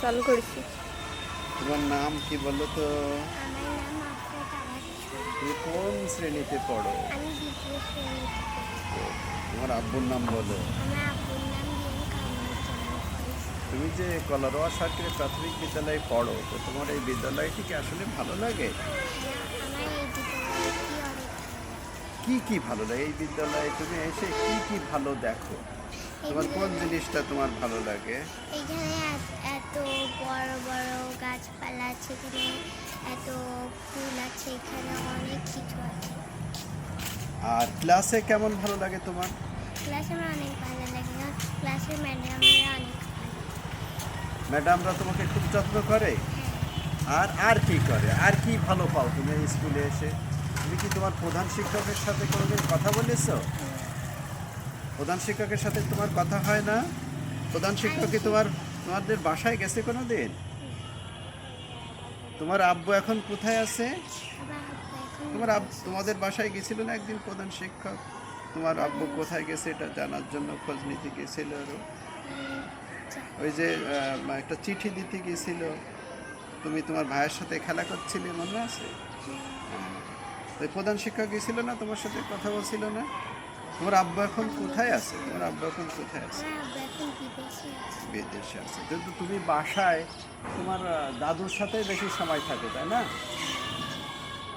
চালু করেছি। তোমার নাম কি বলো তো? আমার নাম আফরাত আবাদ চৌধুরী। তুমি কোন শ্রেণীতে পড়ো? আমি দ্বিতীয় শ্রেণীতে পড়ি। তোমার আব্বুর নাম বলো। আমার আব্বুর নাম বিএম কামরুজ্জামান ফয়েজ। তুমি যে কলারোয়া সরকারি প্রাথমিক বিদ্যালয়ে পড়ো, তো তোমার এই বিদ্যালয়টি কি আসলে ভালো লাগে? হ্যাঁ, আমার এই বিদ্যালয়টি অনেক ভালো লাগে। কি কি ভালো লাগে এই বিদ্যালয়ে? তুমি এসে কি কি ভালো দেখো? এই তোমার কোন বিদ্যালয়ে জিনিসটা তোমার ভালো লাগে? এইখানে এত বড় বড় গাছপালা আছে, এখানে এত ফুল আছে, এখানে অনেক কিছু আছে। আর ক্লাসে কেমন ভালো লাগে তোমার? ক্লাসে আমার অনেক ভালো লাগে, না ক্লাসের ম্যাডামরা অনেক ভালো। ম্যাডামরা তোমাকে খুব যত্ন করে? হ্যাঁ, আর কি করে? আর কি ভালো পাও তুমি এই স্কুলে এসে? তুমি কি তোমার প্রধান শিক্ষকের সাথে কোনোদিন কথা বলেছো? প্রধান শিক্ষকের সাথে তোমার কথা হয় না? প্রধান শিক্ষক কি তোমাদের বাসায় গেছে কোনো দিন? তোমার আব্বু এখন কোথায় আছে? আমার আব্বু এখন তোমাদের বাসায় গেছিল না একদিন প্রধান শিক্ষক? তোমার আব্বু কোথায় গেছে এটা জানার জন্য খোঁজ নিতে গেছিল আরো। ওই যে একটা চিঠি দিতে গেছিল, তুমি তোমার ভাইয়ের সাথে খেলা করছিলে, মনে আছে? তো প্রধান শিক্ষক গেছিল না, তোমার সাথে কথা বলছিল না? তোমার আব্বু এখন কোথায় আছে? তোমার আব্বু এখন কোথায় আছে? আমার আব্বু এখন বিদেশে আছে। বিদেশে আছে। কিন্তু তুমি বাসায় তোমার দাদুর সাথে বেশি সময় থাকে, তাই না?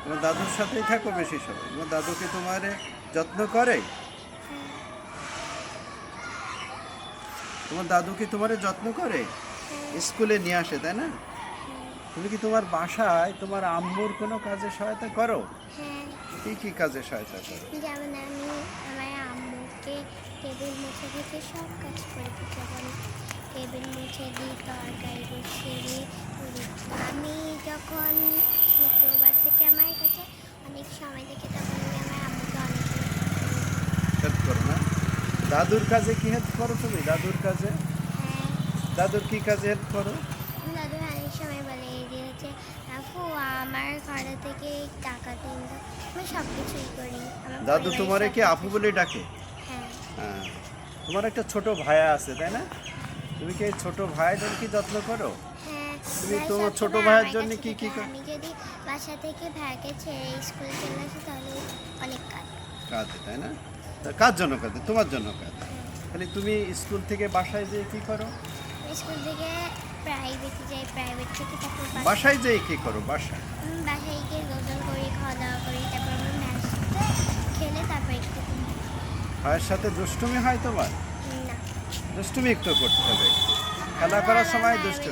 তোমার দাদুর সাথেই থাকো বেশি সময়। তোমার দাদুকে তোমার যত্ন করে? তোমার দাদু কি তোমার যত্ন করে? স্কুলে নিয়ে আসে, তাই না? তুমি কি তোমার বাসায় তোমার আম্মুর কোনো কাজে সহায়তা করো? হ্যাঁ, কি কি কাজে সহায়তা করো? যেমন আমি আমার আম্মুকে টেবিল মুছে দিতে সব কাজ করে দিই। যেমন টেবিল মুছে দিই, তরকারি বসিয়ে দিই। আমি যখন শুক্রবার থেকে আমার কাছে অনেক সময় দেখে, তখন আমি আমার আম্মুকে অনেক হেল্প করো না? দাদুর কাজে কি হেল্প করো তুমি? দাদুর কাজে? হ্যাঁ, দাদুর কি কাজে হেল্প করো? দাদু অনেক সময় বলে এই যে হচ্ছে আপু আমার ঘরে থেকে টাকা দিন দাও। আমি সব কিছুই করি। আমার দাদু পরিবারের তোমারে সব কি আপু কিছু- বলে ডাকে? হ্যাঁ, হ্যাঁ। তোমার একটা ছোট ভাইয়া আছে, তাই না? তুমি কি এই ছোট ভাইয়ের কি যত্ন করো? হ্যাঁ, তুমি ভাই তোমার ছোট সবসময় ভাইয়ের আমার জন্য কাছে কি কি থাকে। আমি যদি বাসা থেকে ভাইকে ছেড়ে স্কুলে চলে আসি, তাহলে অনেক কাজ। কাজে, তাই না? তা কার জন্য কাজে? তোমার জন্য কাজ। তাহলে তুমি স্কুল থেকে বাসায় যেয়ে কি করো? স্কুল থেকে প্রাইভেটে যাই, প্রাইভেট থেকে তারপর বাসায় যেয়ে কি করো? বাসায় বাসায় গিয়ে গোসল করি, খাওয়া দাওয়া করি, তারপর আমার ম্যাচ খেলে তারপর একটু ঘুমাই। ভাইয়ের সাথে দুষ্টুমি হয় তোমার? না, দুষ্টুমি একটু করতে হবে। খেলা করার সময় দুষ্টু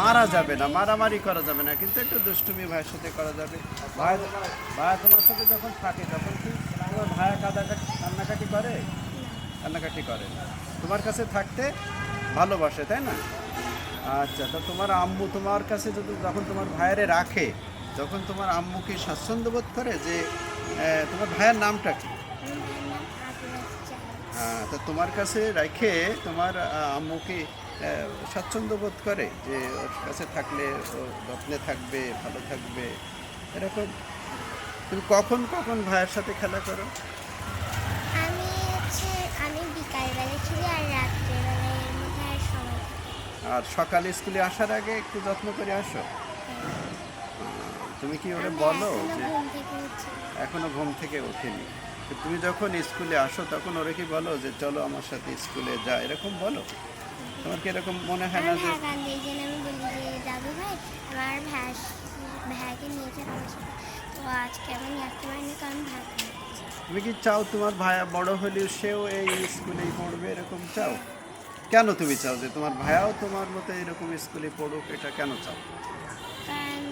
মারা যাবে না, মারামারি করা যাবে না, কিন্তু একটু দুষ্টুমি ভাইয়ের সাথে করা যাবে। ভাই ভাই তোমার সাথে যখন থাকে তখন কি তোমার ভাইয়া কান্নাকাটি করে? কান্নাকাটি করে না। তোমার কাছে থাকতে ভালোবাসে, তাই না? আচ্ছা, তো তোমার আম্মু তোমার কাছে যখন তোমার ভাইয়ারে রাখে, তখন তোমার আম্মু কি স্বাচ্ছন্দ্য বোধ করে যে তোমার ভাইয়ের নামটা কি? আমার ভাইয়ের নাম আবুল চাই। তা তোমার কাছে রেখে তোমার আম্মু কি স্বাচ্ছন্দ্য বোধ করে যে ওর কাছে থাকলে ও যত্নে থাকবে, ভালো থাকবে, এরকম? তুমি কখন কখন ভাইয়ের সাথে খেলা করো? আমি হচ্ছে আমি বিকালবেলা খেলি আর রাত্রেবেলায়, এর মধ্যে আর সময় থাকে আর সকালে স্কুলে আসার আগে একটু যত্ন করে আসো? না। তুমি কি ওরে আমি বলো এখনো যে ঘুম থেকে উঠছি না। এখনো ঘুম থেকে ওঠেনি? তো তুমি যখন স্কুলে আসো তখন ওরে কি বলো যে চলো আমার সাথে স্কুলে যা, এরকম বলো? তোমার কি এরকম মনে হয় না আমার যে ভাই কান্দে, এই জন্য আমি বলি যে দাদু ভাই আমার ভাইকে নিয়ে যান আমার সাথে। তো আজকে আমি নিয়ে আসতে পারিনি, কারণ ভাই কাঁদছে। তুমি কি চাও তোমার ভাইয়া বড় হলেও সেও এই স্কুলেই পড়বে, এরকম চাও? কেন তুমি চাও যে তোমার ভাইয়াও তোমার মতো এরকম স্কুলে পড়ুক, এটা কেন চাও? কারণ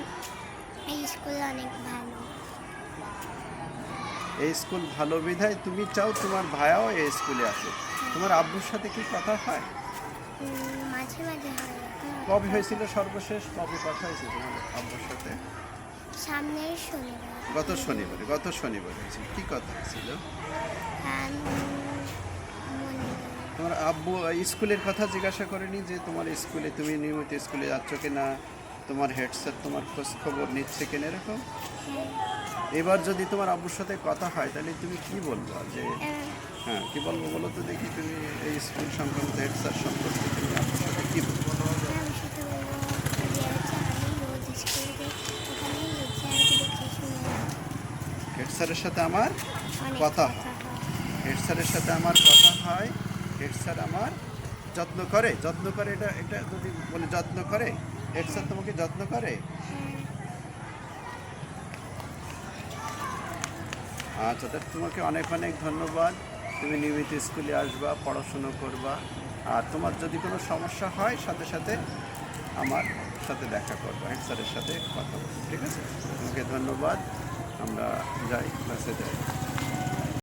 এই স্কুল অনেক ভালো। এই স্কুল ভালো বিধায় তুমি চাও তোমার ভাইয়াও এই স্কুলে আসুক। তোমার আব্বুর সাথে কি কথা হয়? মাঝে মাঝে হয়, এখন কবে হয়েছিল সর্বশেষ? কবে কথা হয়েছে তোমার আব্বুর সাথে? সামনের শনিবার। গত শনিবার হয়েছিল। কি কথা হয়েছিল? মনে নেই। তোমার আব্বু স্কুলের কথা জিজ্ঞাসা করেনি যে তোমার স্কুলে তুমি নিয়মিত স্কুলে যাচ্ছ কিনা, তোমার হেড স্যার তোমার খোঁজ খবর নিচ্ছে কিনা, এরকম? হ্যাঁ, এবার যদি তোমার আব্বুর সাথে কথা হয় তাহলে তুমি কি বলবো যে এবার হ্যাঁ, কি বলবো বলো তো দেখি? তুমি এই স্কুল সংক্রান্ত হেড স্যার সম্পর্কে তুমি আব্বুর সাথে কি বলবো? আমি সাথে বলবো স্যারের সাথে আমার অনেক কথা কথা হয়। হেড স্যারের সাথে আমার কথা হয়, হেড স্যার আমার যত্ন করে, এটা এটা যদি বলে যত্ন করে, হেড স্যার তোমাকে যত্ন করে। হ্যাঁ, আচ্ছা, তা তোমাকে অনেক অনেক ধন্যবাদ। তুমি নিয়মিত স্কুলে আসবা, পড়াশুনো করবা, আর তোমার যদি কোনো সমস্যা হয় সাথে সাথে আমার সাথে দেখা করবা, হেড স্যারের সাথে কথা বলবো, ঠিক আছে? তোমাকে ধন্যবাদ। আমরা যাই, ক্লাসে যাই।